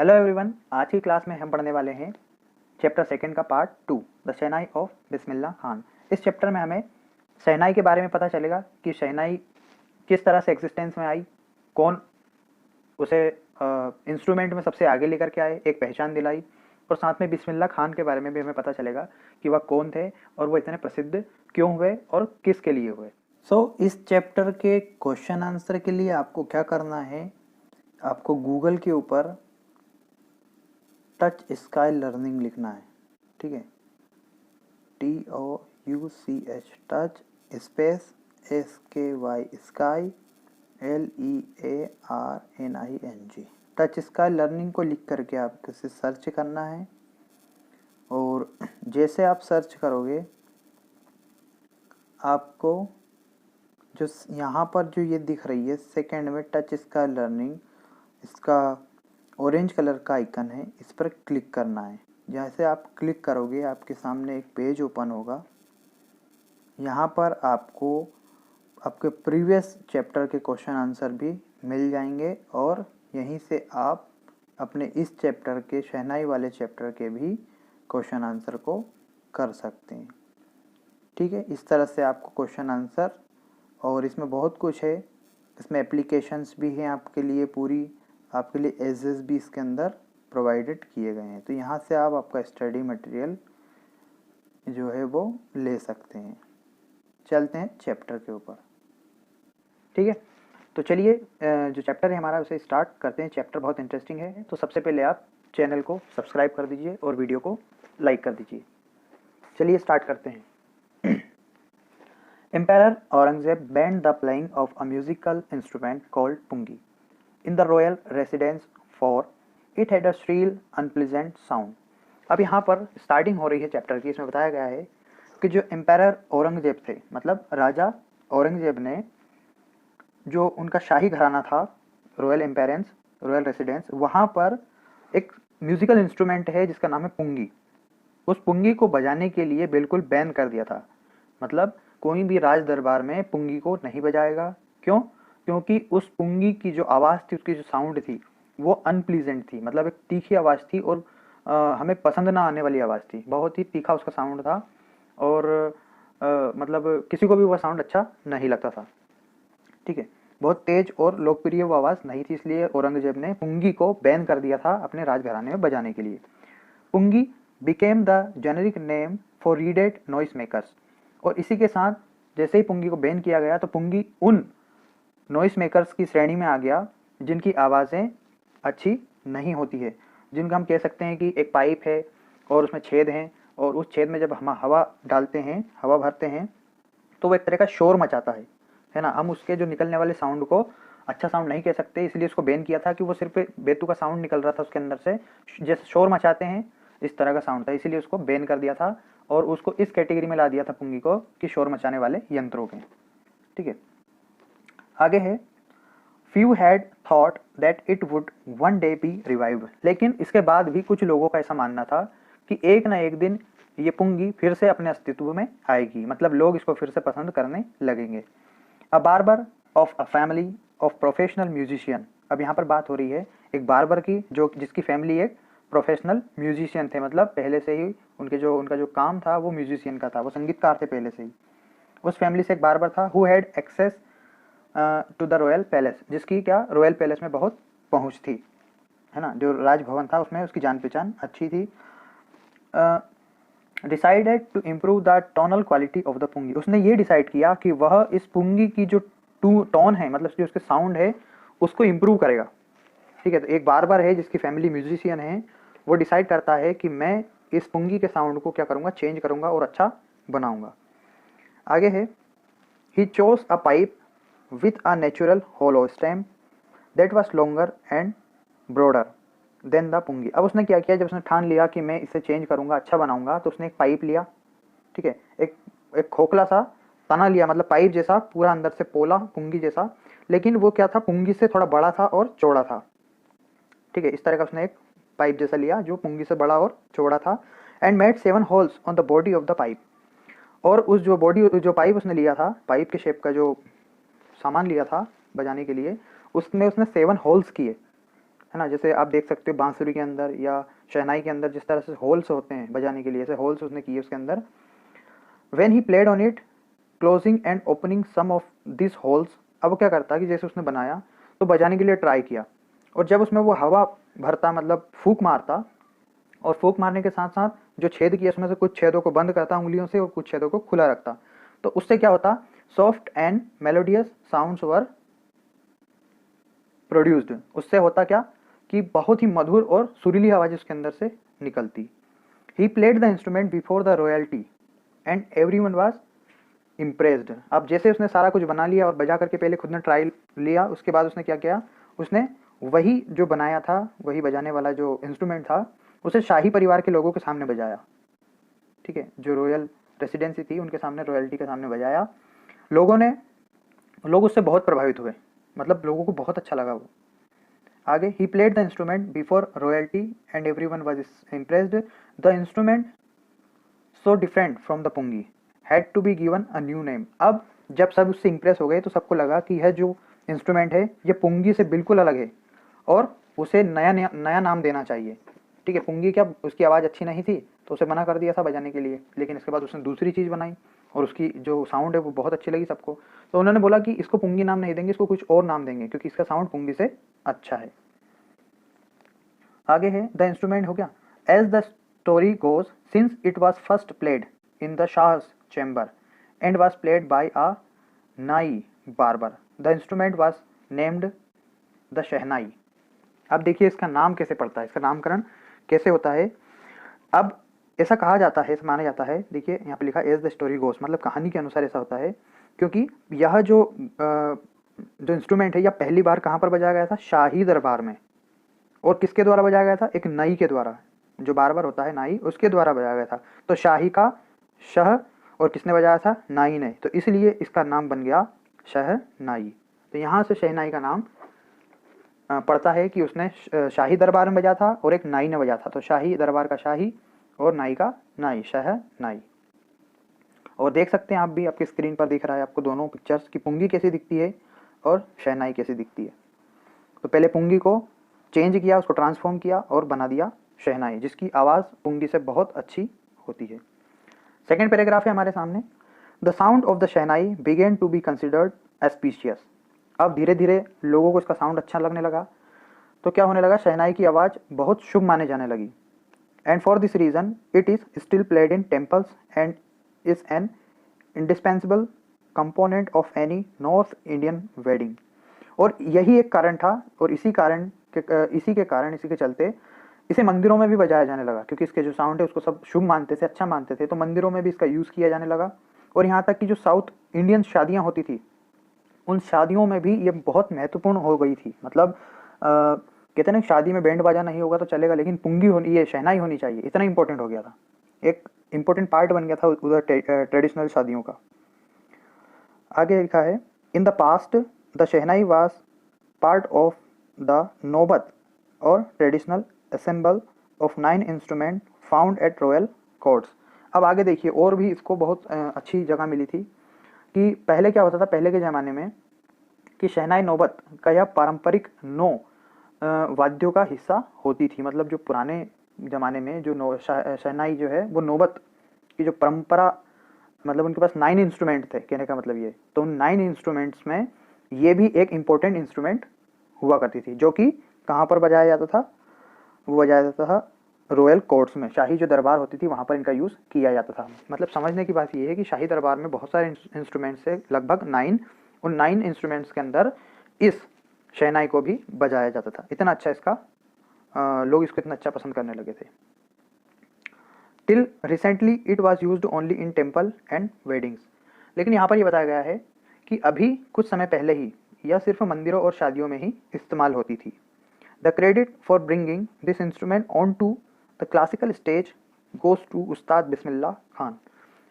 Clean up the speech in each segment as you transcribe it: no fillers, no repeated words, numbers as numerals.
Hello everyone, आज की class में हम पढ़ने वाले हैं चैप्टर सेकंड का part 2 the shehnai of Bismillah Khan. इस चैप्टर में हमें शहनाई के बारे में पता चलेगा कि शहनाई किस तरह से एग्जिस्टेंस में आई, कौन उसे इंस्ट्रूमेंट में सबसे आगे लेकर के आए, एक पहचान दिलाई, और साथ में बिस्मिल्लाह खान के बारे में भी हमें पता चलेगा कि वह कौन थे और वो इतने प्रसिद्ध क्यों हुए और किसके लिए हुए। इस चैप्टर के क्वेश्चन आंसर के लिए आपको क्या करना है, आपको गूगल के ऊपर टच स्काई लर्निंग लिखना है। ठीक है, TOUCH touch space SKY sky LEARNING touch sky learning को लिख करके आपको इसे सर्च करना है। और जैसे आप सर्च करोगे आपको जो यहाँ पर जो ये दिख रही है सेकंड में टच स्काई लर्निंग, इसका ऑरेंज कलर का आइकन है, इस पर क्लिक करना है। जैसे आप क्लिक करोगे आपके सामने एक पेज ओपन होगा। यहाँ पर आपको आपके प्रीवियस चैप्टर के क्वेश्चन आंसर भी मिल जाएंगे और यहीं से आप अपने इस चैप्टर के शहनाई वाले चैप्टर के भी क्वेश्चन आंसर को कर सकते हैं। ठीक है, इस तरह से आपको क्वेश्चन आंसर, और इसमें बहुत कुछ है, इसमें एप्लीकेशंस भी हैं आपके लिए, पूरी आपके लिए एजेस भी इसके अंदर प्रोवाइडेड किए गए हैं। तो यहाँ से आप आपका स्टडी मटेरियल जो है वो ले सकते हैं। चलते हैं चैप्टर के ऊपर। ठीक है, तो चलिए जो चैप्टर है हमारा उसे स्टार्ट करते हैं। चैप्टर बहुत इंटरेस्टिंग है, तो सबसे पहले आप चैनल को सब्सक्राइब कर दीजिए और वीडियो को लाइक कर दीजिए। चलिए स्टार्ट करते हैं। Emperor Aurangzeb banned the playing of a musical instrument called pungi in the royal residence for it had a shrill unpleasant sound। अब यहाँ पर स्टार्टिंग हो रही है चैप्टर की। इसमें बताया गया है कि जो एम्पायर औरंगजेब थे, मतलब राजा औरंगजेब ने, जो उनका शाही घराना था, रॉयल एम्पायरेंस रॉयल रेसिडेंस, वहाँ पर एक म्यूजिकल इंस्ट्रूमेंट है जिसका नाम है पुंगी। उस पुंगी को बजाने के लिए बिल्कुल बैन कर दिया था, मतलब कोई भी राज दरबार में पुंगी को नहीं बजाएगा। क्यों? क्योंकि उस पुंगी की जो आवाज़ थी, उसकी जो साउंड थी वो अनप्लीजेंट थी, मतलब एक तीखी आवाज़ थी और हमें पसंद ना आने वाली आवाज़ थी। बहुत ही तीखा उसका साउंड था और मतलब किसी को भी वह साउंड अच्छा नहीं लगता था। ठीक है, बहुत तेज और लोकप्रिय वो आवाज़ नहीं थी, इसलिए औरंगजेब ने पुंगी को बैन कर दिया था अपने राजघराने में बजाने के लिए। Pungi became the generic name for reeded noise makers. और इसी के साथ जैसे ही पुंगी को बैन किया गया तो पुंगी उन नॉइस मेकर्स की श्रेणी में आ गया जिनकी आवाज़ें अच्छी नहीं होती है, जिनका हम कह सकते हैं कि एक पाइप है और उसमें छेद हैं और उस छेद में जब हम हवा डालते हैं, हवा भरते हैं, तो वो एक तरह का शोर मचाता है ना। हम उसके जो निकलने वाले साउंड को अच्छा साउंड नहीं कह सकते, इसलिए उसको बैन किया था कि वो सिर्फ बेतु का साउंड निकल रहा था उसके अंदर से, जैसे शोर मचाते हैं इस तरह का साउंड था, इसीलिए उसको बैन कर दिया था और उसको इस कैटेगरी में ला दिया था पुंगी को कि शोर मचाने वाले यंत्रों के। ठीक है, आगे है few had thought that it would one day B revived. लेकिन इसके बाद भी कुछ लोगों का ऐसा मानना था कि एक ना एक दिन ये पुंगी फिर से अपने अस्तित्व में आएगी, मतलब लोग इसको फिर से पसंद करने लगेंगे। अ barber of a family of professional musician. अब यहाँ पर बात हो रही है एक बार्बर की, जो जिसकी फैमिली एक प्रोफेशनल म्यूजिशियन थे, मतलब पहले से ही उनका जो काम था वो म्यूजिशियन का था, वो संगीतकार थे पहले से ही। उस फैमिली से एक बार्बर था who had access to the royal palace, जिसकी क्या रॉयल पैलेस में बहुत पहुँच थी, है ना। जो राजभवन था उसमें उसकी जान पहचान अच्छी थी। Decided to improve the tonal quality of the pungi. उसने ये डिसाइड किया कि वह इस पुंगी की जो टोन है, मतलब जो उसके साउंड है, उसको इम्प्रूव करेगा। ठीक है, तो एक बार्बर है जिसकी फैमिली म्यूजिशियन है, वो डिसाइड करता है कि मैं इस पुंगी के साउंड को क्या करूँगा, चेंज करूँगा और अच्छा बनाऊँगा। आगे है he chose a pipe with a natural hollow stem that was longer and broader than the pungi. अब उसने क्या किया, जब उसने ठान लिया कि मैं इसे चेंज करूँगा, अच्छा बनाऊँगा, तो उसने एक पाइप लिया। ठीक है, एक खोखला सा तना लिया, मतलब पाइप जैसा पूरा अंदर से पोला पुंगी जैसा, लेकिन वो क्या था, पुंगी से थोड़ा बड़ा था और चौड़ा था। ठीक है, इस तरह का उसने एक पाइप जैसा लिया जो पुंगी से बड़ा और चौड़ा था। And made 7 holes on the body of the pipe. और उस जो पाइप उसने लिया था, पाइप के शेप का जो सामान लिया था बजाने के लिए, उसमें उसने 7 होल्स किए। है ना। जैसे आप देख सकते हो बांसुरी के अंदर या शहनाई के अंदर जिस तरह से होल्स होते हैं बजाने के लिए, ऐसे होल्स उसने किए उसके अंदर। When he played on it closing and opening some of this holes, अब वो क्या करता कि जैसे उसने बनाया तो बजाने के लिए ट्राई किया, और जब उसमें वो हवा भरता मतलब फूंक मारता, और फूंक मारने के साथ साथ जो छेद किया उसमें से कुछ छेदों को बंद करता उंगलियों से और कुछ छेदों को खुला रखता, तो उससे क्या होता, soft and melodious sounds were produced. उससे होता क्या कि बहुत ही मधुर और सुरीली आवाज उसके अंदर से निकलती। ही played the instrument before the royalty and everyone was impressed. अब जैसे उसने सारा कुछ बना लिया और बजा करके पहले खुद ने ट्रायल लिया, उसके बाद उसने क्या किया, उसने वही जो बनाया था, वही बजाने वाला जो इंस्ट्रूमेंट था, उसे शाही परिवार के लोगों के सामने बजाया। ठीक है, जो रॉयल रेसिडेंसी थी उनके सामने, रॉयल्टी के सामने बजाया। लोग उससे बहुत प्रभावित हुए, मतलब लोगों को बहुत अच्छा लगा वो। आगे, he played the instrument before royalty and everyone was impressed. The instrument so different from the pungi had to be given a new name. अब जब सब उससे इम्प्रेस हो गए तो सबको लगा कि यह जो इंस्ट्रूमेंट है ये पुंगी से बिल्कुल अलग है और उसे नया नाम देना चाहिए। ठीक है, पुंगी क्या, उसकी आवाज़ अच्छी नहीं थी तो उसे मना कर दिया था बजाने के लिए, लेकिन इसके बाद उसने दूसरी चीज़ बनाई और उसकी जो साउंड है वो बहुत अच्छी लगी सबको, तो उन्होंने बोला कि इसको पुंगी नाम नहीं देंगे, इसको कुछ और नाम देंगे क्योंकि इसका साउंड पुंगी से अच्छा है। आगे है द इंस्ट्रूमेंट हो गया। As the story goes, since it was first played in the Shah's chamber and was played by a nai barber, the instrument was named the shehnai. अब देखिए इसका नाम कैसे पड़ता है, इसका नामकरण कैसे होता है। अब ऐसा कहा जाता है, ऐसा माना जाता है, देखिए यहाँ पे लिखा एज द स्टोरी गोस, मतलब कहानी के अनुसार ऐसा होता है क्योंकि यह जो इंस्ट्रूमेंट है यह पहली बार कहाँ पर बजाया गया था, शाही दरबार में। और किसके द्वारा बजाया गया था, एक नाई के द्वारा, जो बार्बर होता है नाई, उसके द्वारा बजाया गया था। तो शाही का शह और किसने बजाया था, नाई ने, तो इसलिए इसका नाम बन गया शहनाई। तो यहाँ से शहनाई का नाम पड़ता है कि उसने शाही दरबार में बजा था और एक नाई ने बजा था, तो शाही दरबार का शाही और नाई का नाई, शहनाई। और देख सकते हैं आप भी, आपकी स्क्रीन पर दिख रहा है आपको दोनों पिक्चर्स की पुंगी कैसी दिखती है और शहनाई कैसी दिखती है। तो पहले पुंगी को चेंज किया, उसको ट्रांसफॉर्म किया और बना दिया शहनाई, जिसकी आवाज़ पुंगी से बहुत अच्छी होती है। सेकेंड पैराग्राफ है हमारे सामने। The sound of the shehnai began to be considered auspicious. अब धीरे धीरे लोगों को इसका साउंड अच्छा लगने लगा, तो क्या होने लगा, शहनाई की आवाज़ बहुत शुभ माने जाने लगी। And for this reason it is still played in temples and is an indispensable component of any north Indian wedding. और यही एक कारण था, और इसी के चलते इसे मंदिरों में भी बजाया जाने लगा, क्योंकि इसके जो साउंड है उसको सब शुभ मानते थे, अच्छा मानते थे, तो मंदिरों में भी इसका यूज़ किया जाने लगा। और यहाँ तक कि जो साउथ इंडियन शादियाँ होती थी उन शादियों में भी ये बहुत महत्वपूर्ण हो गई थी। मतलब कहते हैं ना, शादी में बैंड बाजा नहीं होगा तो चलेगा, लेकिन पुंगी होनी, ये शहनाई होनी चाहिए, इतना इंपॉर्टेंट हो गया था, एक इंपॉर्टेंट पार्ट बन गया था उधर ट्रेडिशनल शादियों का। आगे लिखा है, in the past the shehnai was part of the नौबत और traditional assemble of 9 instrument found at royal courts. अब आगे देखिए, और भी इसको बहुत अच्छी जगह मिली थी कि पहले क्या होता था, पहले के ज़माने में, कि शहनाई नौबत का यह पारंपरिक 9 वाद्यों का हिस्सा होती थी। मतलब जो पुराने ज़माने में जो शहनाई जो है वो नौबत की जो परंपरा, मतलब उनके पास 9 इंस्ट्रूमेंट थे, कहने का मतलब ये, तो उन 9 इंस्ट्रूमेंट्स में ये भी एक इम्पोर्टेंट इंस्ट्रूमेंट हुआ करती थी, जो कि कहाँ पर बजाया जाता था, वो बजाया जाता था रॉयल कोर्ट्स में, शाही जो दरबार होती थी वहाँ पर इनका यूज़ किया जाता था। मतलब समझने की बात ये है कि शाही दरबार में बहुत सारे इंस्ट्रूमेंट्स से लगभग 9, उन 9 इंस्ट्रूमेंट्स के अंदर इस शहनाई को भी बजाया जाता था। इतना अच्छा इसका लोग इसको इतना अच्छा पसंद करने लगे थे। Till recently it was used only in temple and weddings. लेकिन यहाँ पर ये बताया गया है कि अभी कुछ समय पहले ही यह सिर्फ मंदिरों और शादियों में ही इस्तेमाल होती थी। The credit for bringing this instrument on to the classical stage goes to Ustad Bismillah Khan.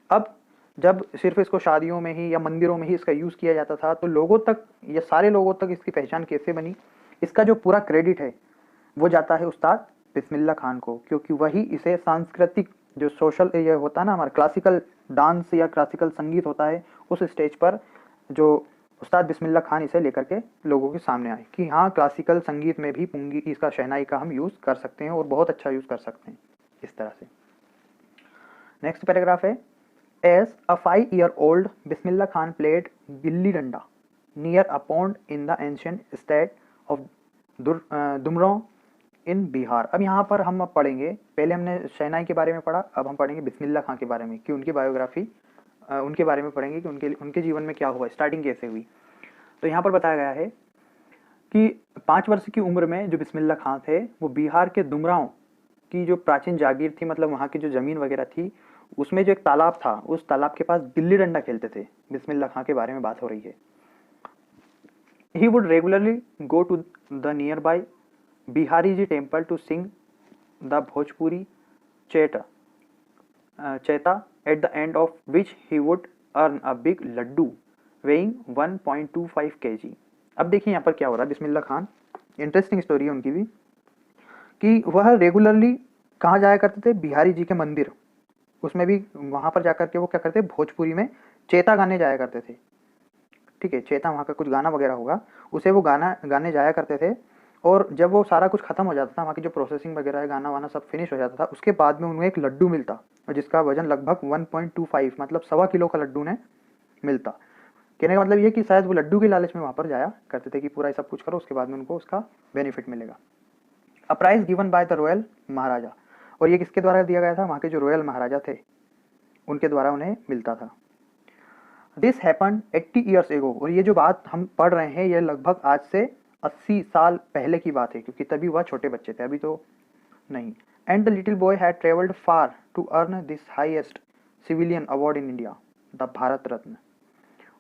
अब जब सिर्फ इसको शादियों में ही या मंदिरों में ही इसका यूज़ किया जाता था, तो लोगों तक, या सारे लोगों तक इसकी पहचान कैसे बनी, इसका जो पूरा क्रेडिट है वो जाता है उस्ताद बिस्मिल्लाह खान को, क्योंकि वही इसे सांस्कृतिक जो सोशल ये होता है ना, हमारा क्लासिकल डांस या क्लासिकल संगीत होता है, उस स्टेज पर जो उस्ताद बिस्मिल्लाह खान इसे लेकर के लोगों के सामने आए कि हाँ, क्लासिकल संगीत में भी पुंगी इसका शहनाई का हम यूज़ कर सकते हैं और बहुत अच्छा यूज़ कर सकते हैं, इस तरह से। नेक्स्ट पैराग्राफ है, as a 5-year-old Bismillah Khan played gilli danda near a pond in the ancient state of Dumraon in Bihar. अब यहाँ पर हम अब पढ़ेंगे, पहले हमने शहनाई के बारे में पढ़ा, अब हम पढ़ेंगे बिस्मिल्लाह खां के बारे में कि उनकी बायोग्राफी, उनके बारे में पढ़ेंगे कि उनके जीवन में क्या हुआ, स्टार्टिंग कैसे हुई। तो यहाँ पर बताया गया है कि 5 वर्ष की उम्र में जो बिस्मिल्लाह खां थे वो बिहार के दुमराव की जो प्राचीन जागीर थी, मतलब वहाँ की जो ज़मीन वगैरह थी, उसमें जो एक तालाब था, उस तालाब के पास गिल्ली डंडा खेलते थे। बिस्मिल्लाह खां के बारे में बात हो रही है। He would regularly go to the near by Bihari ji temple to sing the Bhojpuri chaita at the end of which he would earn a big laddu weighing 1.25 kg। अब देखिए यहाँ पर क्या हो रहा है, बिस्मिल्लाह खान, इंटरेस्टिंग स्टोरी है उनकी भी, कि वह रेगुलरली कहाँ जाया करते थे, बिहारी जी के मंदिर, उसमें भी वहाँ पर जाकर के वो क्या करते, भोजपुरी में चेता गाने जाया करते थे। ठीक है, चेता वहाँ का कुछ गाना वगैरह होगा, उसे वो गाना गाने जाया करते थे। और जब वो सारा कुछ खत्म हो जाता था, वहाँ की जो प्रोसेसिंग वगैरह है, गाना वाना सब फिनिश हो जाता था, उसके बाद में उन्हें एक लड्डू मिलता, जिसका वजन लगभग 1.25 मतलब 1.25 किलो का लड्डू उन्हें मिलता। कहने का मतलब ये कि शायद वो लड्डू के लालच में वहाँ पर जाया करते थे कि पूरा सब कुछ करो, उसके बाद में उनको उसका बेनिफिट मिलेगा। A prize given by the royal maharaja, और ये किसके द्वारा दिया गया था, वहाँ के जो रॉयल महाराजा थे उनके द्वारा उन्हें मिलता था। दिस हैपन 80 ईयर्स एगो, और ये जो बात हम पढ़ रहे हैं ये लगभग आज से 80 साल पहले की बात है, क्योंकि तभी वह छोटे बच्चे थे, अभी तो नहीं। And the little boy had travelled far to earn this highest civilian award in India, the Bharat Ratna.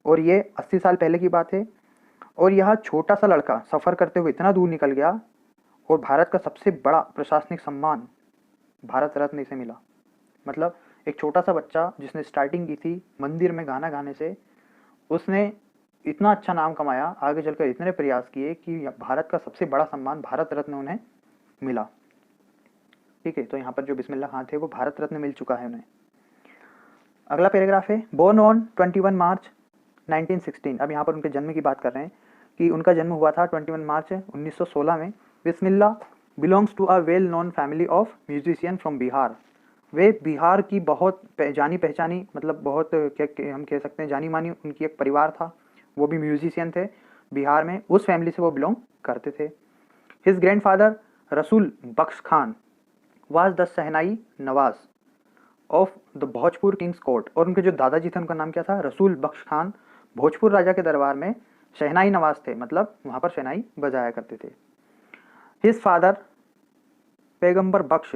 और ये 80 साल पहले की बात है, और यह छोटा सा लड़का सफ़र करते हुए इतना दूर निकल गया और भारत का सबसे बड़ा प्रशासनिक सम्मान भारत रत्न इसे मिला। मतलब एक छोटा सा बच्चा जिसने स्टार्टिंग की थी मंदिर में गाना गाने से, उसने इतना अच्छा नाम कमाया, आगे चलकर इतने प्रयास किए कि भारत का सबसे बड़ा सम्मान भारत रत्न उन्हें मिला। ठीक है, तो यहाँ पर जो बिस्मिल्लाह खान थे वो भारत रत्न मिल चुका है उन्हें। अगला पैराग्राफ है, बोर्न ऑन 21 मार्च 1916। अब यहाँ पर उनके जन्म की बात कर रहे हैं कि उनका जन्म हुआ था 21 मार्च 1916 में। Bismillah belongs to a well known family of musician from Bihar. वे बिहार की बहुत जानी पहचानी, मतलब बहुत क्या हम कह सकते हैं जानी मानी उनकी एक परिवार था, वो भी म्यूजिशियन थे बिहार में, उस फैमिली से वो बिलोंग करते थे। His grandfather Rasool Bakhsh Khan was the shehnai nawaz of the Bhojpur kings court, और उनके जो दादाजी थे उनका नाम क्या था, रसूल बख्श खान, भोजपुर राजा के दरबार में शहनाई नवाज थे, मतलब वहाँ पर शहनाई बजाया करते थे। His father Paigambar Bakhsh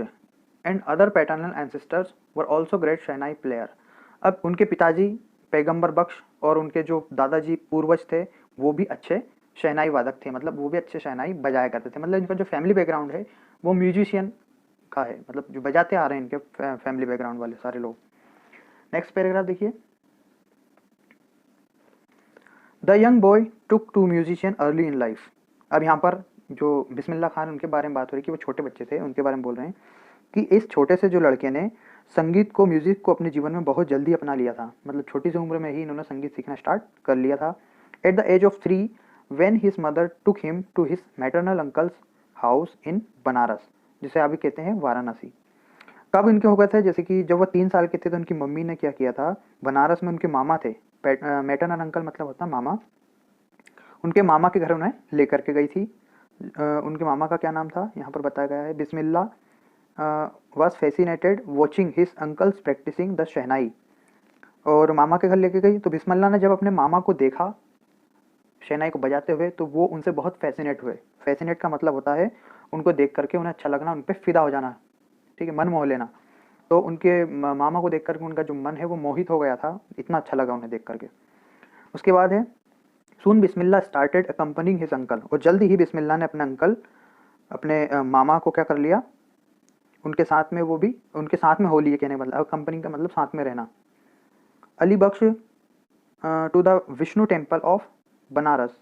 and other paternal ancestors were also great shehnai player. अब उनके पिताजी पैगंबर बख्श और उनके जो दादाजी पूर्वज थे वो भी अच्छे शहनाई वादक थे, मतलब वो भी अच्छे शहनाई बजाया करते थे। मतलब इनका जो फैमिली बैकग्राउंड है वो म्यूजिशियन का है, मतलब जो बजाते आ रहे हैं इनके फैमिली बैकग्राउंड वाले सारे लोग। नेक्स्ट पैराग्राफ देखिए, the young boy took to musician early in life. अब यहाँ पर जो बिस्मिल्लाह खान उनके बारे में बात हो रही है कि वो छोटे बच्चे थे, उनके बारे में बोल रहे हैं कि इस छोटे से जो लड़के ने संगीत को, म्यूजिक को अपने जीवन में बहुत जल्दी अपना लिया था, मतलब छोटी सी उम्र में ही इन्होंने संगीत सीखना स्टार्ट कर लिया था। At the age of 3 when his mother took him to his maternal uncle's house in Banaras, जिसे अभी कहते हैं वाराणसी। कब इनके हो गए थे, जैसे कि जब वो 3 साल के थे तो उनकी मम्मी ने क्या किया था, बनारस में उनके मामा थे, मैटरनल अंकल मतलब होता मामा, उनके मामा के घर उन्हें लेकर के गई थी। उनके मामा का क्या नाम था यहाँ पर बताया गया है, Bismillah was fascinated watching his uncles practising the shehnai. और मामा के घर लेके गई तो बिस्मिल्लाह ने जब अपने मामा को देखा शहनाई को बजाते हुए तो वो उनसे बहुत फैसिनेट हुए। फैसिनेट का मतलब होता है उनको देख करके उन्हें अच्छा लगना, उन पर फिदा हो जाना, ठीक है, मन मोह लेना। तो उनके मामा को देख करके उनका जो मन है वो मोहित हो गया था, इतना अच्छा लगा उन्हें देख करके। उसके बाद है, सून बिस्मिल्लाह स्टार्टेड अकम्पनिंग हिज अंकल, और जल्दी ही बिस्मिल्लाह ने अपने अंकल, अपने मामा को क्या कर लिया, उनके साथ में, वो भी उनके साथ में हो लिए, कहने मतलब कंपनी का मतलब साथ में रहना। Ali Bakhsh to the Vishnu temple of Banaras,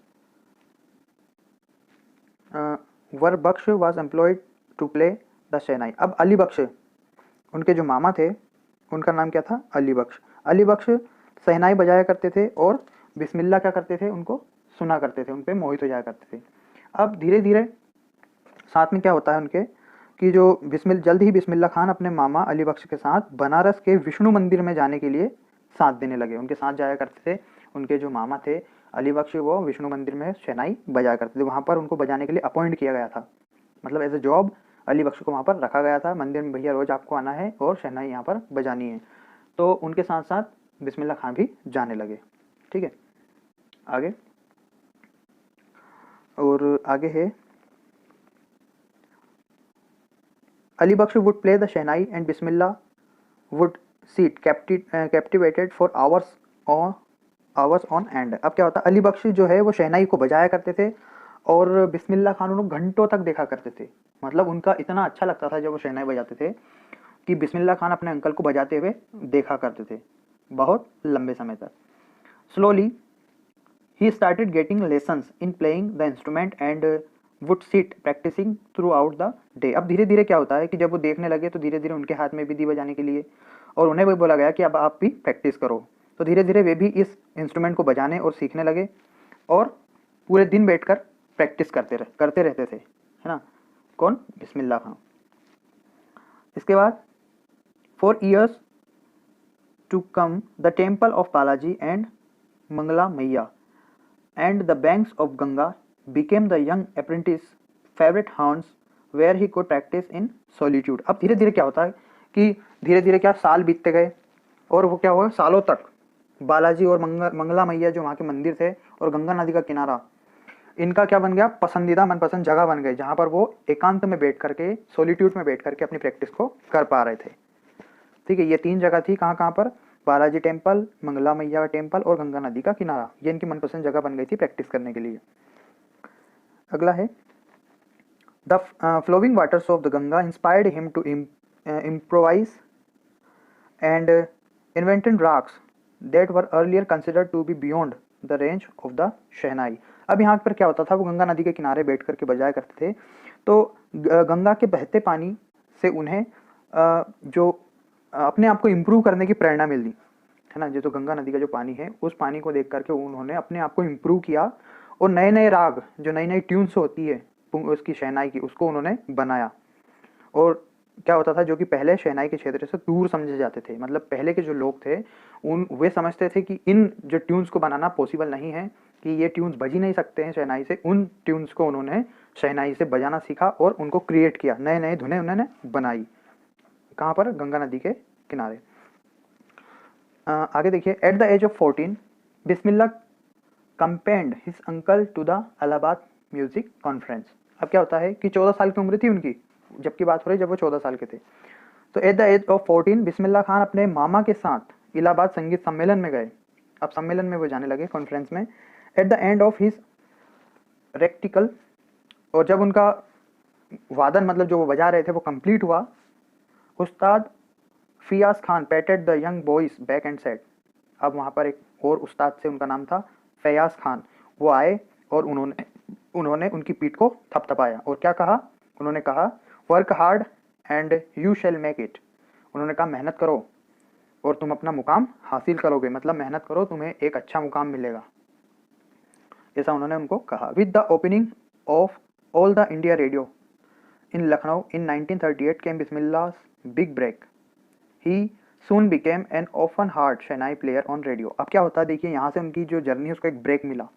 where Bakhsh was employed to play the shehnai. अब अली बख्श, उनके जो मामा थे उनका नाम क्या था, अली बख्श। अली बख्श शहनाई बजाया करते थे और बिस्मिल्लाह क्या करते थे, उनको सुना करते थे, उन पे मोहित हो जाया करते थे। अब धीरे धीरे साथ में क्या होता है उनके कि जो जल्द ही बिस्मिल्लाह खान अपने मामा अली बख्श के साथ बनारस के विष्णु मंदिर में जाने के लिए साथ देने लगे। उनके साथ जाया करते थे। उनके जो मामा थे अली बख्श, वो विष्णु मंदिर में शहनाई बजाया करते थे। वहाँ पर उनको बजाने के लिए अपॉइंट किया गया था, मतलब एज ए जॉब अली बख्श को वहाँ पर रखा गया था मंदिर में, भैया रोज आपको आना है और शहनाई यहाँ पर बजानी है। तो उनके साथ साथ बिस्मिल्लाह खान भी जाने लगे। ठीक है, आगे और आगे है Ali Bakhsh would play the shehnai and Bismillah would sit captivated for hours on end. अब क्या होता है, अली बख्श जो है वो शहनाई को बजाया करते थे और बिस्मिल्लाह खान उनको घंटों तक देखा करते थे। मतलब उनका इतना अच्छा लगता था जब वो शहनाई बजाते थे कि बिस्मिल्लाह खान अपने अंकल को बजाते हुए देखा करते थे बहुत लंबे समय तक। Slowly he started getting lessons in playing the instrument and would sit practicing throughout the day। अब धीरे धीरे क्या होता है कि जब वो देखने लगे तो धीरे धीरे उनके हाथ में भी दी बजाने के लिए, और उन्हें भी बोला गया कि अब आप भी प्रैक्टिस करो। तो धीरे धीरे वे भी इस इंस्ट्रूमेंट को बजाने और सीखने लगे और पूरे दिन बैठकर प्रैक्टिस करते रहते थे, है ना। कौन? बिस्मिल्लाह खान। इसके बाद for years to come the temple of Balaji and Mangala Maiya and the banks of Ganga became the young apprentice favorite haunts where he could practice in solitude। अब धीरे धीरे क्या होता है कि धीरे धीरे क्या साल बीतते गए और वो क्या हुआ, सालों तक बालाजी और मंगला मैया जो वहाँ के मंदिर थे और गंगा नदी का किनारा, इनका क्या बन गया, पसंदीदा मनपसंद जगह बन गई, जहाँ पर वो एकांत में बैठ करके, सॉलिट्यूड में बैठ करके अपनी प्रैक्टिस को कर पा रहे थे। ठीक है, ये 3 जगह थी, कहाँ कहाँ पर, बालाजी टेम्पल, मंगला मैया का टेम्पल और गंगा नदी का किनारा। ये इनकी मनपसंद जगह बन गई थी प्रैक्टिस करने के लिए। अगला है the flowing waters of the Ganga inspired him to improvise and invented ragas that were earlier considered to be beyond the range of the shehnai. अब यहाँ पर क्या होता था, वो गंगा नदी के किनारे बैठ करके बजाया करते थे, तो गंगा के बहते पानी से उन्हें जो अपने आप को इम्प्रूव करने की प्रेरणा मिलती है ना। जो तो गंगा नदी का जो पानी है, उस पानी को देख करके उन्होंने अपने आप को इम्प्रूव किया और नए नए राग, जो नई नई ट्यून्स होती है उसकी शहनाई की, उसको उन्होंने बनाया। और क्या होता था, जो कि पहले शहनाई के क्षेत्र से दूर समझे जाते थे, मतलब पहले के जो लोग थे वे समझते थे कि इन जो ट्यून्स को बनाना पॉसिबल नहीं है, कि ये ट्यून्स बज ही नहीं सकते हैं शहनाई से। उन ट्यून्स को उन्होंने शहनाई से बजाना सीखा और उनको क्रिएट किया, नए नए धुनें उन्होंने बनाई। कहाँ पर? गंगा नदी के किनारे। आगे देखिए, at the age of 14 Bismillah accompanied his uncle to the Allahabad music conference. अब क्या होता है कि 14 साल की उम्र थी उनकी, जबकि बात हो रही जब वो 14 साल के थे। तो eight the age of 14 Bismillah Khan अपने मामा के साथ इलाहाबाद संगीत सम्मेलन में गए। अब सम्मेलन में वो जाने लगे, कॉन्फ्रेंस में। At the end of his recital, और जब उनका वादन, मतलब जो वो बजा रहे थे, वो कंप्लीट हुआ, Ustad Fayaz Khan patted the young boys back and said. अब वहाँ पर एक और उस्ताद से, उनका नाम था फयाज खान, वो आए और उन्होंने उनकी पीठ को थपथपाया और क्या कहा, उन्होंने कहा work hard and you shall make it. उन्होंने कहा मेहनत करो और तुम अपना मुकाम हासिल करोगे, मतलब मेहनत करो, तुम्हें एक अच्छा मुकाम मिलेगा, ऐसा उन्होंने उनको कहा। With the opening of all the India radio in Lucknow in 1938 came Bismillah's big break. He soon became an often heard Shehnai player on radio। अब क्या होता है, देखिए यहाँ से उनकी जो जर्नी है उसको एक ब्रेक मिला।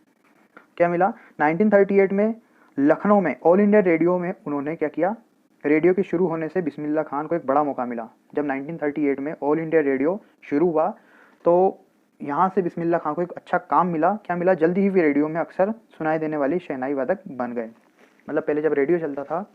क्या मिला? 1938 में लखनऊ में ऑल इंडिया रेडियो में उन्होंने क्या किया, रेडियो के शुरू होने से बिस्मिल्लाह खान को एक बड़ा मौका मिला। जब 1938 में ऑल इंडिया रेडियो शुरू हुआ तो यहाँ से बिस्मिल्लाह खान को एक अच्छा काम मिला। क्या मिला? जल्दी ही वे रेडियो में अक्सर सुनाई देने वाली शहनाई वादक बन गए। मतलब पहले जब रेडियो चलता था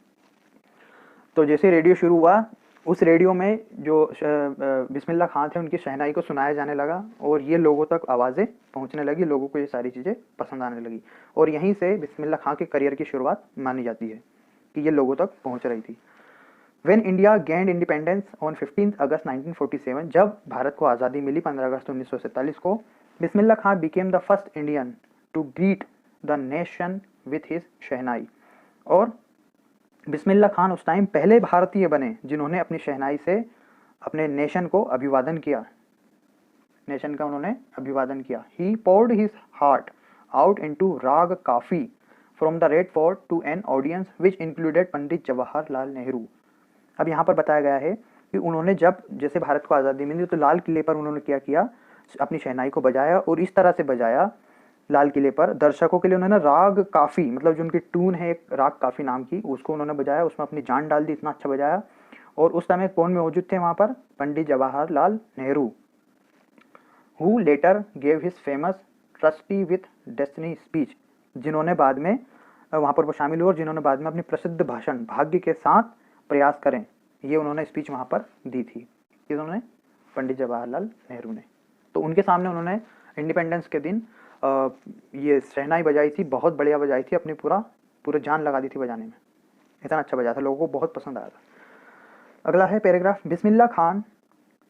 तो जैसे रेडियो शुरू हुआ, उस रेडियो में जो बिस्मिल्लाह खान थे उनकी शहनाई को सुनाया जाने लगा और ये लोगों तक आवाज़ें पहुंचने लगी, लोगों को ये सारी चीज़ें पसंद आने लगी और यहीं से बिस्मिल्लाह खान के करियर की शुरुआत मानी जाती है कि ये लोगों तक पहुंच रही थी। When India gained independence on 15 अगस्त 1947, जब भारत को आज़ादी मिली 15 अगस्त 1947 को, Bismillah Khan became the first Indian to greet the nation with his shehnai. और बिस्मिल्लाह खान उस टाइम पहले भारतीय बने जिन्होंने अपनी शहनाई से अपने नेशन को अभिवादन किया। नेशन का उन्होंने अभिवादन किया। He poured his heart out into Raag Kafi from the Red Fort to an audience which included Pandit Jawaharlal Nehru. अब यहाँ पर बताया गया है कि उन्होंने जब जैसे भारत को आज़ादी मिली तो लाल किले पर उन्होंने क्या किया, अपनी शहनाई को बजाया और इस तरह से बजाया लाल किले पर दर्शकों के लिए उन्होंने राग काफ़ी, मतलब जो उनकी टून है एक राग काफ़ी नाम की, उसको उन्होंने बजाया, उसमें अपनी जान डाल दी, इतना अच्छा बजाया। और उस समय कौन मौजूद थे वहाँ पर? Pandit Jawaharlal Nehru, who later gave his famous tryst with destiny speech, जिन्होंने बाद में वहाँ पर वो शामिल हुए और जिन्होंने बाद में अपनी प्रसिद्ध भाषण भाग्य के साथ प्रयास करें, ये उन्होंने स्पीच वहाँ पर दी थी। किन्होंने? पंडित जवाहरलाल नेहरू ने। तो उनके सामने उन्होंने इंडिपेंडेंस के दिन ये शहनाई बजाई थी, बहुत बढ़िया बजाई थी, अपनी पूरा जान लगा दी थी बजाने में, इतना अच्छा बजाया था, लोगों को बहुत पसंद आया था। अगला है paragraph, Bismillah Khan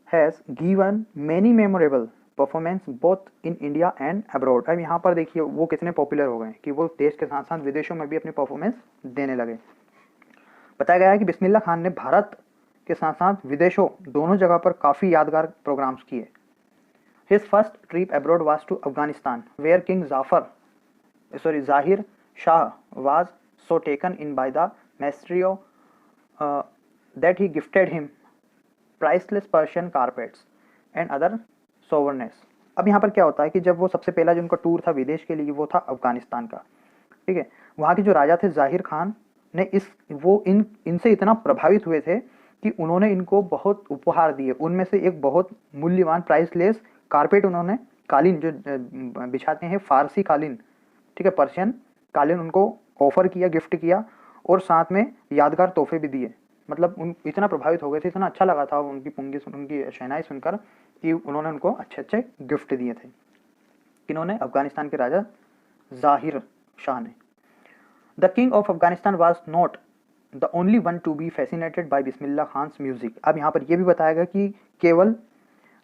has given many memorable performance both in India and abroad. अब यहाँ पर देखिए वो कितने पॉपुलर हो गए कि वो देश के साथ साथ विदेशों में भी अपनी परफॉर्मेंस देने लगे। बताया गया है कि बिस्मिल्लाह खान ने भारत के साथ साथ विदेशों दोनों जगह पर काफ़ी यादगार प्रोग्राम्स किए। His first trip abroad was to Afghanistan where king Zahir Shah was so taken in by the maestro that he gifted him priceless Persian carpets and other souvenirs. अब यहाँ पर क्या होता है कि जब वो सबसे पहला जो उनका टूर था विदेश के लिए वो था अफगानिस्तान का, ठीक है। वहाँ के जो राजा थे जाहिर खान ने इनसे इतना प्रभावित हुए थे कि उन्होंने इनको बहुत उपहार दिए। उनमें से एक बहुत मूल्यवान प्राइसलेस कारपेट, उन्होंने कालीन जो बिछाते हैं फारसी कालीन, ठीक है, पर्शियन कालीन उनको ऑफर किया, गिफ्ट किया और साथ में यादगार तोहफे भी दिए। मतलब उन इतना प्रभावित हो गए थे, इतना अच्छा लगा था उनकी शहनाई सुनकर कि उन्होंने उनको अच्छे अच्छे गिफ्ट दिए थे। किन्होंने? अफगानिस्तान के राजा जाहिर शाह ने। The king of Afghanistan was not the only one to be fascinated by Bismillah Khan's music. अब यहाँ पर यह भी बताया गया कि केवल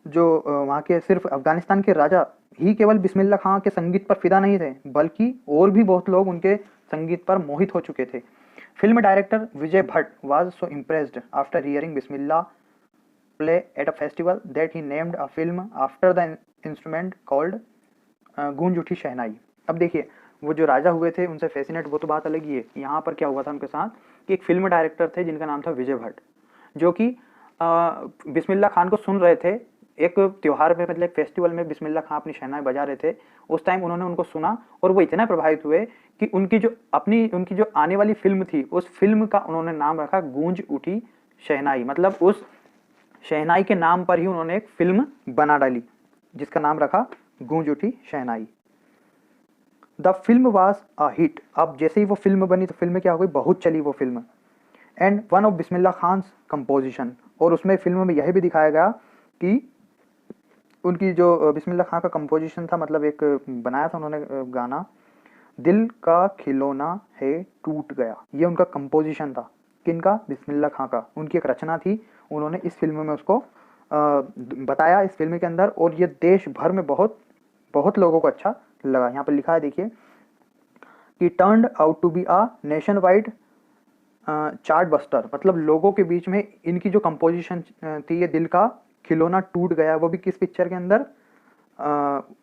जो वहाँ के सिर्फ अफगानिस्तान के राजा ही केवल बिस्मिल्लाह खां के संगीत पर फिदा नहीं थे, बल्कि और भी बहुत लोग उनके संगीत पर मोहित हो चुके थे। Film director Vijay Bhatt was so impressed after hearing Bismillah play at a festival that he named a film after the instrument called गूंज उठी शहनाई। अब देखिए वो जो राजा हुए थे उनसे फैसिनेट, वो तो बात अलग ही है। यहाँ पर क्या हुआ था उनके साथ कि एक फिल्म डायरेक्टर थे जिनका नाम था विजय भट्ट, जो कि बिस्मिल्लाह खान को सुन रहे थे एक त्यौहार में, मतलब फेस्टिवल में बिस्मिल्लाह खान अपनी शहनाई बजा रहे थे। उस टाइम उन्होंने उनको सुना और वो इतना प्रभावित हुए कि उनकी जो आने वाली फिल्म थी उस फिल्म का उन्होंने नाम रखा गूंज उठी शहनाई। मतलब उस शहनाई के नाम पर ही उन्होंने एक फिल्म बना डाली जिसका नाम रखा Goonj Uthi Shehnai. The film was a hit. अब जैसे ही वो फिल्म बनी तो फिल्म क्या हो गई, बहुत चली वो film. And one of Bismillah Khan's composition, और उसमें फिल्म में यह भी दिखाया गया कि उनकी जो बिस्मिल्लाह खान का कंपोजिशन था, मतलब एक बनाया था उन्होंने गाना, दिल का खिलौना है टूट गया, ये उनका कंपोजिशन था। किनका? बिस्मिल्लाह खान का। उनकी एक रचना थी, उन्होंने इस फिल्म में उसको बताया इस फिल्म के अंदर, और ये देश भर में बहुत बहुत लोगों को अच्छा लगा। यहाँ पर लिखा है देखिए कि turned out to be a nation wide chart buster. मतलब लोगों के बीच में इनकी जो कंपोजिशन थी, ये दिल का खिलौना टूट गया, वो भी किस पिक्चर के अंदर,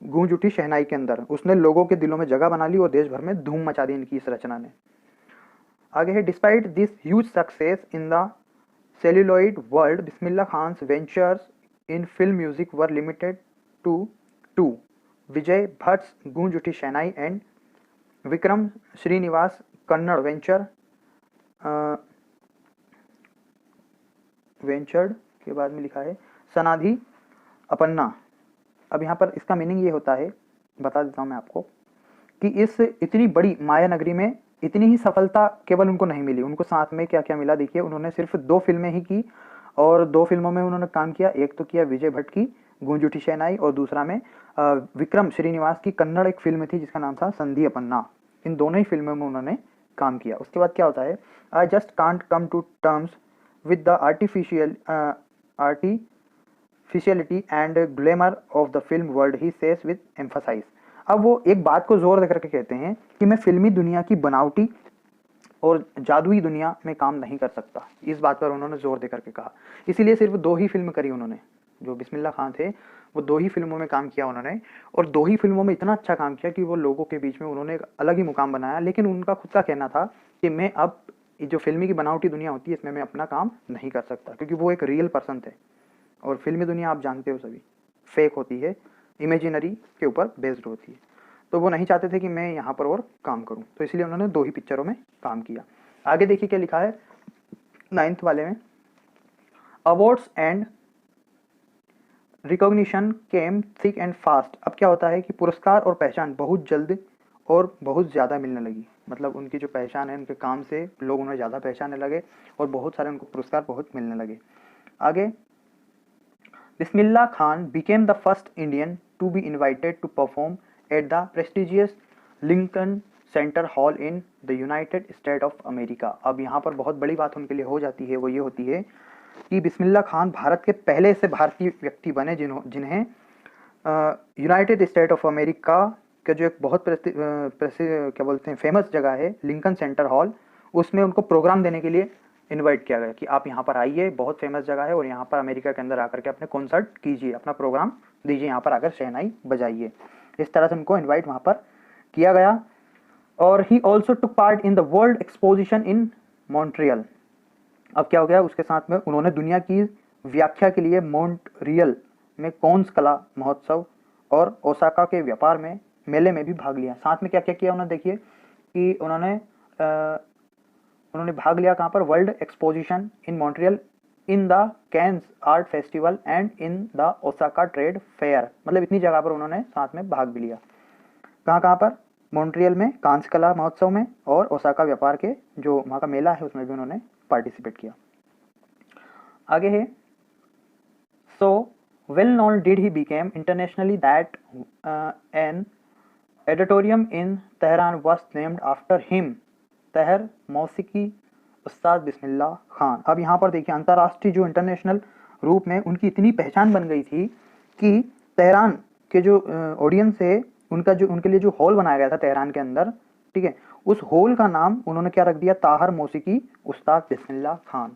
गूंज उठी शहनाई के अंदर। उसने लोगों के दिलों में जगह बना ली और देश भर में धूम मचा दी इनकी इस रचना ने। आगे है, despite this huge success in the celluloid world, Bismillah Khan's ventures in film music were limited to two Vijay Bhatt's Goonj Uthi Shehnai and Vikram Srinivas Kannada ventured के बाद में लिखा है सनाधि अपन्ना। अब यहाँ पर इसका मीनिंग ये होता है, बता देता हूँ मैं आपको, कि इस इतनी बड़ी माया नगरी में इतनी ही सफलता केवल उनको नहीं मिली, उनको साथ में क्या क्या मिला। देखिए उन्होंने सिर्फ 2 फिल्में ही की और 2 फिल्मों में उन्होंने काम किया। एक तो किया विजय भट्ट की गूंज उठी शहनाई और दूसरा में विक्रम श्रीनिवास की कन्नड़ एक फिल्म थी जिसका नाम था संधि अपन्ना। इन दोनों ही फिल्मों में उन्होंने काम किया। उसके बाद क्या होता है, I just can't come to terms with the artificiality and glamour of the film world, he says with emphasise. अब वो एक बात को जोर देकर के कहते हैं कि मैं फिल्मी दुनिया की बनावटी और जादुई दुनिया में काम नहीं कर सकता। इस बात पर उन्होंने जोर देकर के कहा, इसीलिए सिर्फ 2 ही फिल्म करी उन्होंने, जो बिस्मिल्लाह खान थे, वो 2 ही फ़िल्मों में काम किया उन्होंने, और 2 ही फ़िल्मों में इतना अच्छा काम किया कि वो लोगों के बीच में उन्होंने एक अलग ही मुकाम बनाया। लेकिन उनका खुद का कहना था कि मैं अब ये जो फ़िल्मी की बनावटी दुनिया होती है, इसमें मैं अपना काम नहीं कर सकता, क्योंकि वो एक रियल पर्सन थे और फ़िल्मी दुनिया आप जानते हो सभी, फ़ेक होती है, इमेजिनरी के ऊपर बेस्ड होती है। तो वो नहीं चाहते थे कि मैं यहाँ पर और काम करूँ, तो इसलिए उन्होंने 2 ही पिक्चरों में काम किया। आगे देखिए क्या लिखा है 9th वाले में, awards and recognition came thick and fast. अब क्या होता है कि पुरस्कार और पहचान बहुत जल्द और बहुत ज़्यादा मिलने लगी, मतलब उनकी जो पहचान है, उनके काम से लोग उन्हें ज़्यादा पहचानने लगे और बहुत सारे उनको पुरस्कार बहुत मिलने लगे। आगे, Bismillah Khan became the first Indian to be invited to perform at the prestigious Lincoln Center Hall in the United States of America। अब यहाँ पर बहुत बड़ी बात उनके लिए हो जाती है, वो ये होती है कि बिस्मिल्लाह खान भारत के पहले से भारतीय व्यक्ति बने जिन्हें यूनाइटेड स्टेट ऑफ अमेरिका का जो एक बहुत क्या बोलते हैं फेमस जगह है लिंकन सेंटर हॉल, उसमें उनको प्रोग्राम देने के लिए इनवाइट किया गया कि आप यहाँ पर आइए, बहुत फेमस जगह है और यहाँ पर अमेरिका के अंदर आकर के अपने कॉन्सर्ट कीजिए, अपना प्रोग्राम दीजिए, यहाँ पर आकर शहनाई बजाइए। इस तरह से उनको इन्वाइट वहाँ पर किया गया। और he also took part in the world exposition in Montreal. अब क्या हो गया, उसके साथ में उन्होंने दुनिया की व्याख्या के लिए मॉन्ट्रियल में कॉन्स कला महोत्सव और ओसाका के व्यापार में मेले में भी भाग लिया। साथ में क्या क्या किया उन्होंने, देखिए कि उन्होंने भाग लिया कहाँ पर, world exposition in Montreal, in the Cannes art festival and in the Osaka trade fair. मतलब इतनी जगह पर उन्होंने साथ में भाग भी लिया। कहाँ कहाँ पर, मॉन्ट्रियल में कांस्य कला महोत्सव में, और ओसाका व्यापार के जो वहाँ का मेला है उसमें भी उन्होंने पार्टिसिपेट किया। आगे है, so well known did he become internationally that an auditorium in Tehran was named after him, Tahar Mausiqi उस्ताद बिस्मिल्लाह खान। अब यहाँ पर देखिए अंतर्राष्ट्रीय जो इंटरनेशनल रूप में उनकी इतनी पहचान बन गई थी कि तेहरान के जो ऑडियंस है उनका जो उनके लिए जो हॉल बनाया गया था तेहरान के अंदर, ठीक है, उस हॉल का नाम उन्होंने क्या रख दिया, ताहर मौसीकी उस्ताद बिस्मिल्लाह खान।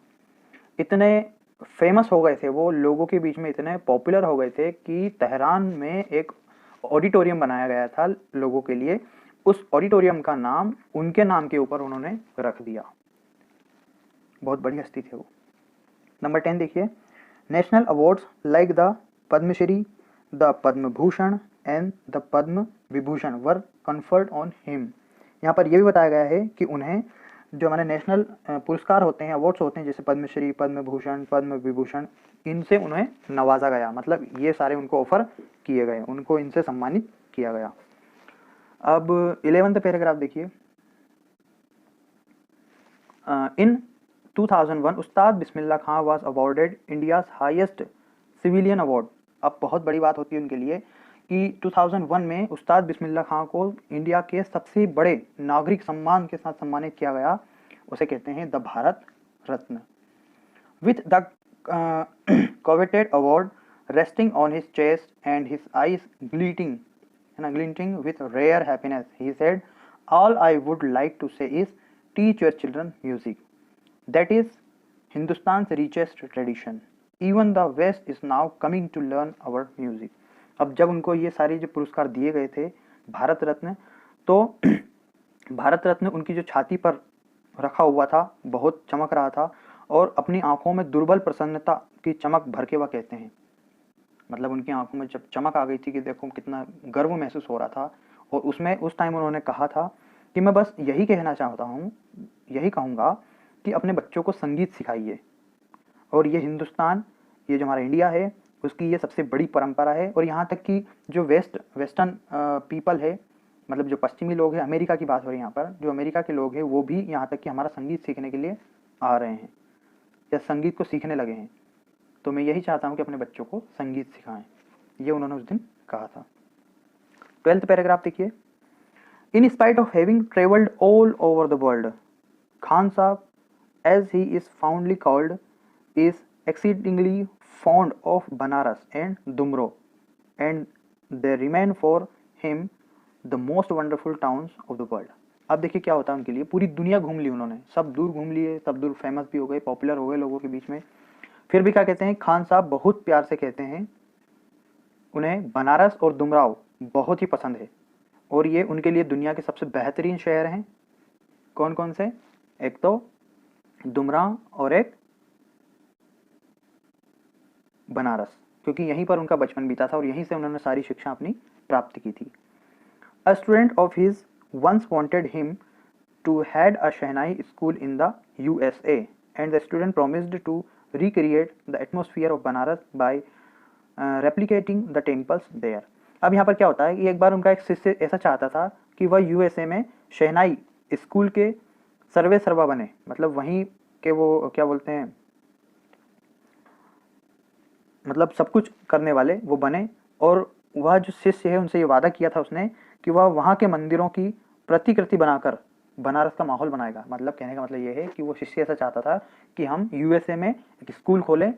इतने फेमस हो गए थे वो, लोगों के बीच में इतने पॉपुलर हो गए थे कि तेहरान में एक ऑडिटोरियम बनाया गया था लोगों के लिए, उस ऑडिटोरियम का नाम उनके नाम के ऊपर उन्होंने रख दिया। बहुत बड़ी हस्ती थे वो। नंबर 10 देखिए, national awards like the Padmashri, the Padma Bhushan and the Padma Vibhushan were conferred on him. यहाँ पर यह भी बताया गया है कि उन्हें जो हमारे नेशनल पुरस्कार होते हैं, अवार्ड्स होते हैं, जैसे पद्मश्री, पद्म भूषण, पद्म विभूषण, इनसे उन्हें नवाजा गया, मतलब ये सारे उनको ऑफर किए गए, उनको इनसे सम्मानित किया गया। अब 11th पैराग्राफ देखिए, in 2001 Ustad Bismillah Khan was awarded India's highest civilian award. अब बहुत बड़ी बात होती है उनके लिए कि 2001 में उस्ताद बिस्मिल्लाह खान को इंडिया के सबसे बड़े नागरिक सम्मान के साथ सम्मानित किया गया, उसे कहते हैं the Bharat Ratna. With the coveted award resting on his chest and his eyes glinting with rare happiness, he said, all I would like to say is teach your children music. That is Hindustan's richest tradition. Even the West is now coming to learn our music. अब जब उनको ये सारे जो पुरस्कार दिए गए थे भारत रत्न, तो भारत रत्न उनकी जो छाती पर रखा हुआ था, बहुत चमक रहा था और अपनी आंखों में दुर्बल प्रसन्नता की चमक भर के वह कहते हैं, मतलब उनकी आंखों में जब चमक आ गई थी कि देखो कितना गर्व महसूस हो रहा था, और उसमें उस टाइम उन्होंने कहा था कि मैं बस यही कहना चाहता हूँ, यही कहूँगा कि अपने बच्चों को संगीत सिखाइए, और ये हिंदुस्तान, ये जो हमारा इंडिया है, उसकी ये सबसे बड़ी परंपरा है। और यहाँ तक कि जो वेस्टर्न पीपल है, मतलब जो पश्चिमी लोग हैं, अमेरिका की बात हो रही है यहाँ पर, जो अमेरिका के लोग हैं वो भी यहाँ तक कि हमारा संगीत सीखने के लिए आ रहे हैं या संगीत को सीखने लगे हैं। तो मैं यही चाहता हूँ कि अपने बच्चों को संगीत सिखाएं, ये उन्होंने उस दिन कहा था। 12th पैराग्राफ देखिए, in spite of having travelled all over the world, Khan Sahab as he is fondly called is exceedingly fond of Banaras and Dumro, and they remain for him the most wonderful towns of the world. अब देखिए क्या होता है उनके लिए, पूरी दुनिया घूम ली उन्होंने, सब दूर घूम लिए, सब दूर फेमस भी हो गए, पॉपुलर हो गए लोगों के बीच में, फिर भी क्या कहते हैं, खान साहब बहुत प्यार से कहते हैं उन्हें बनारस और डुमराव बहुत ही पसंद है और ये उनके लिए दुनिया के सबसे बेहतरीन शहर हैं। कौन कौन से? एक तो डुमराव और एक बनारस, क्योंकि यहीं पर उनका बचपन बीता था और यहीं से उन्होंने सारी शिक्षा अपनी प्राप्त की थी। A student of his once wanted him to head a Shehnai school in the USA, and the student promised to recreate the atmosphere of Banaras by replicating the temples there. अब यहाँ पर क्या होता है कि एक बार उनका एक शिष्य ऐसा चाहता था कि वह यूएसए में शहनाई स्कूल के सर्वे सर्वा बने, मतलब वहीं के वो क्या बोलते हैं, मतलब सब कुछ करने वाले वो बने। और वह जो शिष्य है उनसे ये वादा किया था उसने कि वह वहाँ के मंदिरों की प्रतिकृति बनाकर बनारस का माहौल बनाएगा। मतलब कहने का मतलब ये है कि वो शिष्य ऐसा चाहता था कि हम यूएसए में एक स्कूल खोलें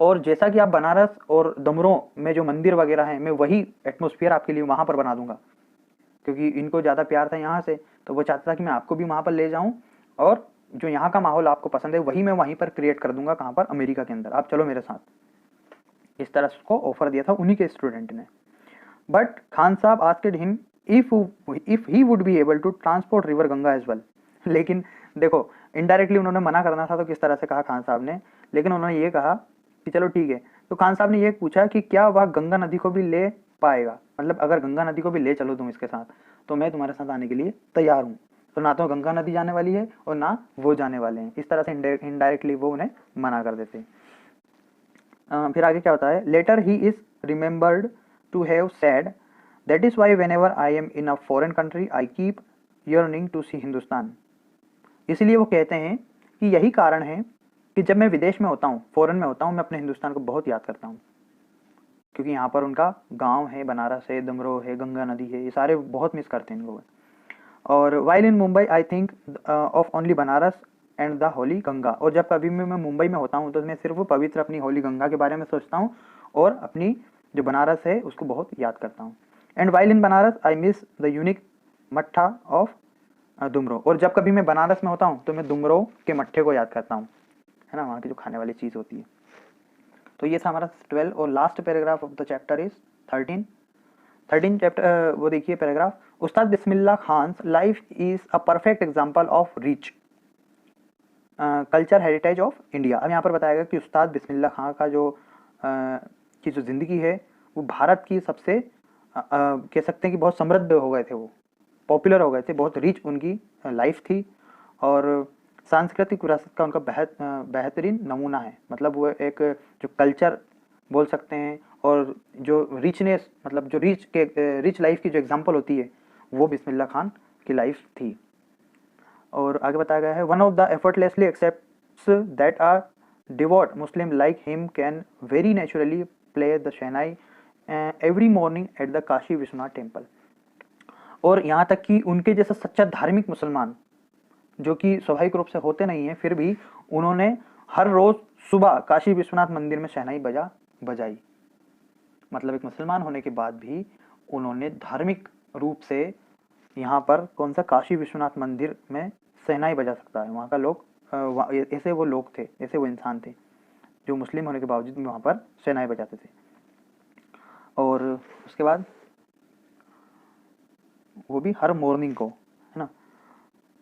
और जैसा कि आप बनारस और डमरों में जो मंदिर वगैरह हैं, मैं वही एटमोस्फियर आपके लिए वहाँ पर बना दूंगा, क्योंकि इनको ज़्यादा प्यार था यहाँ से, तो वो चाहता था कि मैं आपको भी वहाँ पर ले जाऊँ और जो यहाँ का माहौल आपको पसंद है वही मैं वहीं पर क्रिएट कर दूंगा। कहाँ पर? अमेरिका के अंदर। आप चलो मेरे साथ। इस तरह उसको ऑफर दिया था उन्हीं के स्टूडेंट ने। But Khan Sahab asked him if he would be able to transport river Ganga as well. लेकिन देखो, इनडायरेक्टली उन्होंने मना करना था तो किस तरह से कहा खान साहब ने, लेकिन उन्होंने ये कहा कि चलो ठीक है। तो खान साहब ने ये पूछा कि क्या वह गंगा नदी को भी ले पाएगा, मतलब अगर गंगा नदी को भी ले चलो तुम इसके साथ तो मैं तुम्हारे साथ आने के लिए तैयार हूँ। तो ना तो गंगा नदी जाने वाली है और ना वो जाने वाले हैं। इस तरह से इनडायरेक्टली वो उन्हें मना कर देते। फिर आगे क्या होता है, later he is remembered to have said that is why whenever I am in a foreign country I keep yearning to see Hindustan. इसलिए वो कहते हैं कि यही कारण है कि जब मैं विदेश में होता हूँ, फॉरेन में होता हूँ, मैं अपने हिंदुस्तान को बहुत याद करता हूँ, क्योंकि यहाँ पर उनका गांव है, बनारस है, डमरो है, गंगा नदी है, ये सारे बहुत मिस करते हैं इन लोग। और while in Mumbai I think of only Banaras and the Holi Ganga. और जब कभी मैं मुंबई में होता हूँ तो मैं सिर्फ पवित्र अपनी होली गंगा के बारे में सोचता हूँ और अपनी जो बनारस है उसको बहुत याद करता हूँ। And while in Banaras I miss the unique मट्ठा ऑफ डुमरो। और जब कभी मैं बनारस में होता हूँ तो मैं डुमरो के मट्ठे को याद करता हूँ, है ना, वहाँ की जो खाने वाली चीज़ होती है। तो ये था हमारा 12 और last paragraph of the chapter is 13 chapter. वो देखिए paragraph, Ustad Bismillah Khan life is a perfect example of rich culture heritage of India. अब यहाँ पर बताया गया कि उस्ताद बिस्मिल्लाह खान का की जो ज़िंदगी है वो भारत की सबसे कह सकते हैं कि बहुत समृद्ध हो गए थे, वो पॉपुलर हो गए थे, बहुत रिच उनकी लाइफ थी और सांस्कृतिक विरासत का उनका बेहतरीन नमूना है। मतलब वो एक जो कल्चर बोल सकते हैं और जो रिचनेस, मतलब जो रिच लाइफ की जो एग्जांपल होती है वो बिस्मिल्लाह खान की लाइफ थी। और आगे बताया गया है, one of the effortlessly accepts that our devout Muslim like him can very naturally play the shehnai every morning at the Kashi Vishwanath temple. और यहाँ तक कि उनके जैसा सच्चा धार्मिक मुसलमान, जो कि स्वाभाविक रूप से होते नहीं हैं, फिर भी उन्होंने हर रोज सुबह काशी विश्वनाथ मंदिर में शहनाई बजाई। मतलब एक मुसलमान होने के बाद भी उन्होंने धार्मिक रूप से यहाँ पर कौन सा काशी विश्वनाथ मंदिर में शहनाई बजा सकता है, वहाँ का लोग ऐसे वो लोग थे, ऐसे वो इंसान थे जो मुस्लिम होने के बावजूद भी वहाँ पर शहनाई बजाते थे। और उसके बाद वो भी हर मॉर्निंग को, है ना।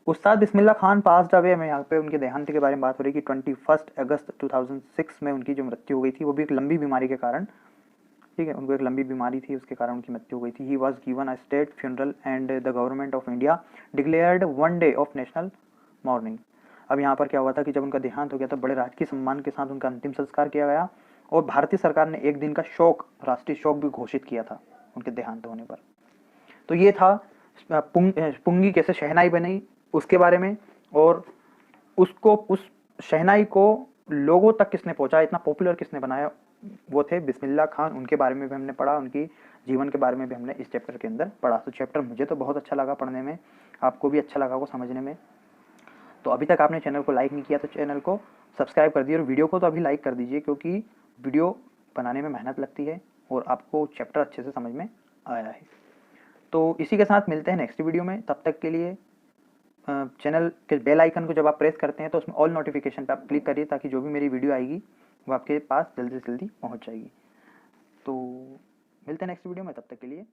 उस्ताद बिस्मिल्लाह खान पास्ड अवे में यहाँ पे उनके देहांत के बारे में बात हो रही कि 21 अगस्त 2006 में उनकी जो मृत्यु हो गई थी वो भी एक लंबी बीमारी के कारण, ठीक है, उनको एक लंबी बीमारी थी उसके कारण उनकी मृत्यु हो गई थी। He was given a state funeral and the government of India declared one day of national morning. अब यहाँ पर क्या हुआ था कि जब उनका देहांत हो गया तो बड़े राजकीय सम्मान के साथ उनका अंतिम संस्कार किया गया और भारतीय सरकार ने एक दिन का शोक, राष्ट्रीय शोक भी घोषित किया था उनके देहांत होने पर। तो ये था पुंगी कैसे शहनाई बनी उसके बारे में, और उसको, उस शहनाई को लोगों तक किसने पहुंचाया, इतना पॉपुलर किसने बनाया, वो थे बिस्मिल्लाह खान। उनके बारे में भी हमने पढ़ा, उनकी जीवन के बारे में भी हमने इस चैप्टर के अंदर पढ़ा। तो चैप्टर मुझे तो बहुत अच्छा लगा पढ़ने में, आपको भी अच्छा लगा होगा समझने में। तो अभी तक आपने चैनल को लाइक नहीं किया तो चैनल को सब्सक्राइब कर दिए और वीडियो को तो अभी लाइक कर दीजिए, क्योंकि वीडियो बनाने में मेहनत लगती है और आपको चैप्टर अच्छे से समझ में आया है। तो इसी के साथ मिलते हैं नेक्स्ट वीडियो में। तब तक के लिए चैनल के बेल आइकन को जब आप प्रेस करते हैं तो उसमें ऑल नोटिफिकेशन पर आप क्लिक करिए, ताकि जो भी मेरी वीडियो आएगी वो आपके पास जल्दी से जल्दी पहुंच जाएगी। तो मिलते हैं नेक्स्ट वीडियो में, तब तक के लिए